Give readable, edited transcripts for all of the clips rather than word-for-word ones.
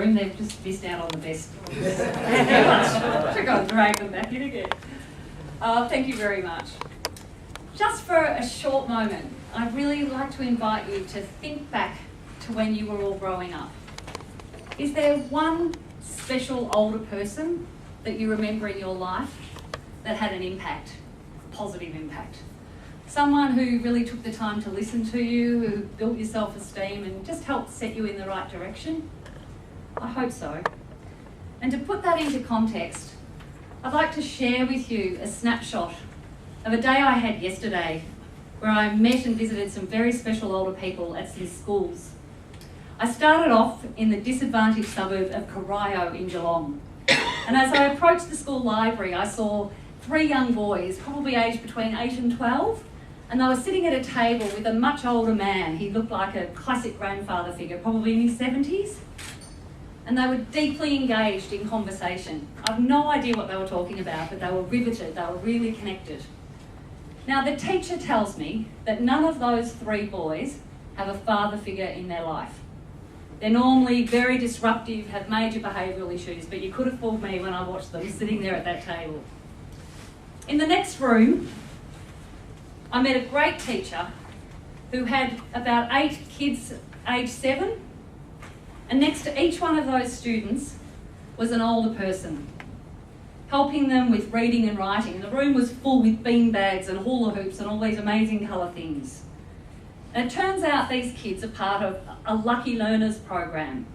room. They've just missed out on the best. I've got to drag them back in again. Thank you very much. Just for a short moment, I'd really like to invite you to think back to when you were all growing up. Is there one special older person that you remember in your life that had an impact, a positive impact? Someone who really took the time to listen to you, who built your self-esteem and just helped set you in the right direction? I hope so. And to put that into context, I'd like to share with you a snapshot of a day I had yesterday where I met and visited some very special older people at some schools. I started off in the disadvantaged suburb of Corio in Geelong. And as I approached the school library, I saw 3 young boys, probably aged between 8 and 12, and they were sitting at a table with a much older man. He looked like a classic grandfather figure, probably in his 70s. And they were deeply engaged in conversation. I've no idea what they were talking about, but they were riveted, they were really connected. Now, the teacher tells me that none of those 3 boys have a father figure in their life. They're normally very disruptive, have major behavioural issues, but you could have fooled me when I watched them sitting there at that table. In the next room, I met a great teacher who had about 8 kids aged 7, and next to each one of those students was an older person, helping them with reading and writing. The room was full with bean bags and hula hoops and all these amazing colour things. And it turns out these kids are part of a Lucky Learners program.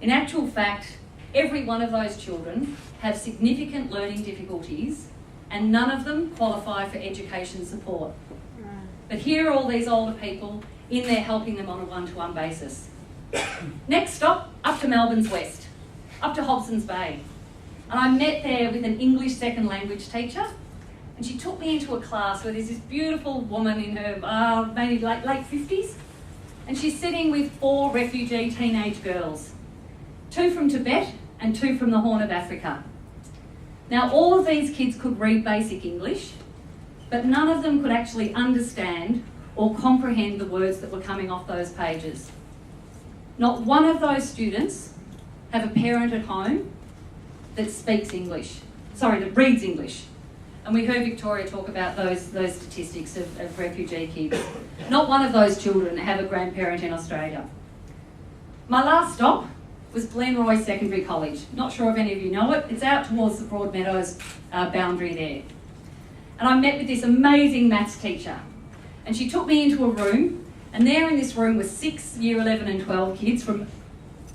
In actual fact, every one of those children have significant learning difficulties and none of them qualify for education support. But here are all these older people in there helping them on a one-to-one basis. Next stop, up to Melbourne's west, up to Hobson's Bay. And I met there with an English second language teacher, and she took me into a class where there's this beautiful woman in her maybe late 50s, and she's sitting with 4 refugee teenage girls, 2 from Tibet and 2 from the Horn of Africa. Now, all of these kids could read basic English, but none of them could actually understand or comprehend the words that were coming off those pages. Not one of those students have a parent at home that speaks English, that reads English. And we heard Victoria talk about those statistics of refugee kids. Not one of those children have a grandparent in Australia. My last stop was Glenroy Secondary College. Not sure if any of you know it. It's out towards the Broadmeadows boundary there. And I met with this amazing maths teacher. And she took me into a room, and there in this room were 6 year 11 and 12 kids from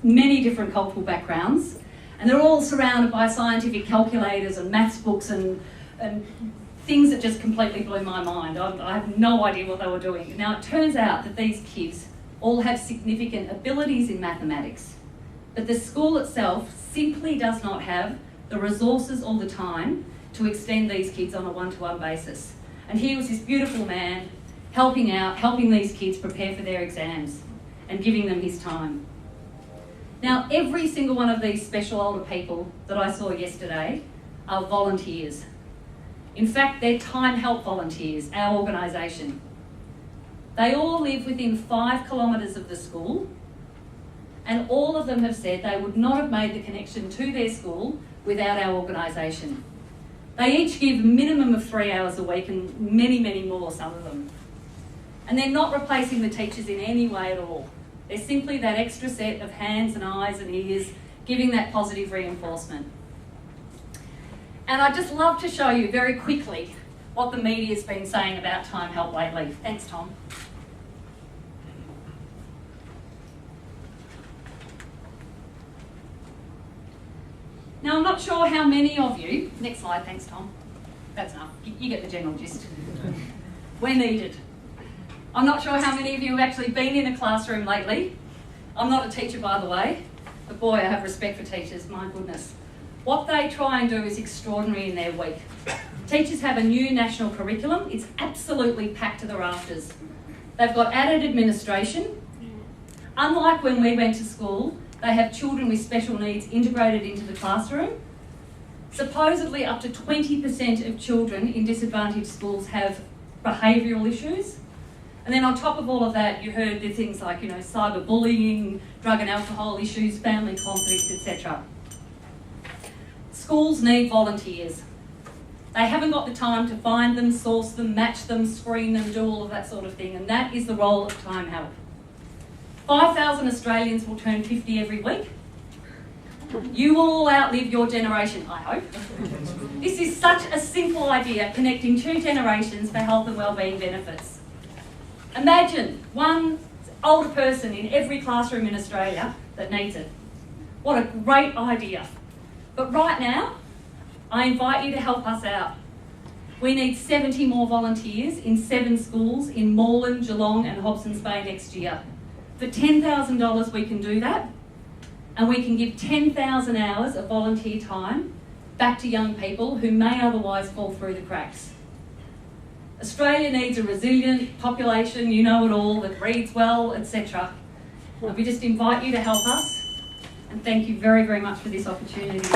many different cultural backgrounds. And they're all surrounded by scientific calculators and maths books and things that just completely blew my mind. I have no idea what they were doing. Now, it turns out that these kids all have significant abilities in mathematics, but the school itself simply does not have the resources all the time to extend these kids on a one-to-one basis. And here was this beautiful man helping these kids prepare for their exams and giving them his time. Now, every single one of these special older people that I saw yesterday are volunteers. In fact, they're Timehelp volunteers, our organisation. They all live within 5 kilometres of the school, and all of them have said they would not have made the connection to their school without our organisation. They each give a minimum of 3 hours a week, and many, many more, some of them. And they're not replacing the teachers in any way at all. They're simply that extra set of hands and eyes and ears, giving that positive reinforcement. And I'd just love to show you very quickly what the media's been saying about Timehelp lately. Thanks, Tom. Now, I'm not sure how many of you... Next slide, thanks, Tom. That's enough. You get the general gist. We're needed. I'm not sure how many of you have actually been in a classroom lately. I'm not a teacher, by the way, but boy, I have respect for teachers, my goodness. What they try and do is extraordinary in their week. Teachers have a new national curriculum. It's absolutely packed to the rafters. They've got added administration. Unlike when we went to school, they have children with special needs integrated into the classroom. Supposedly up to 20% of children in disadvantaged schools have behavioural issues. And then on top of all of that, you heard the things like, cyberbullying, drug and alcohol issues, family conflict, etc. Schools need volunteers. They haven't got the time to find them, source them, match them, screen them, do all of that sort of thing, and that is the role of Timehelp. 5,000 Australians will turn 50 every week. You will all outlive your generation, I hope. This is such a simple idea, connecting two generations for health and wellbeing benefits. Imagine one older person in every classroom in Australia that needs it. What a great idea. But right now, I invite you to help us out. We need 70 more volunteers in 7 schools in Moreland, Geelong and Hobsons Bay next year. For $10,000 we can do that, and we can give 10,000 hours of volunteer time back to young people who may otherwise fall through the cracks. Australia needs a resilient population, you know it all, that reads well, etc. We just invite you to help us, and thank you very, very much for this opportunity.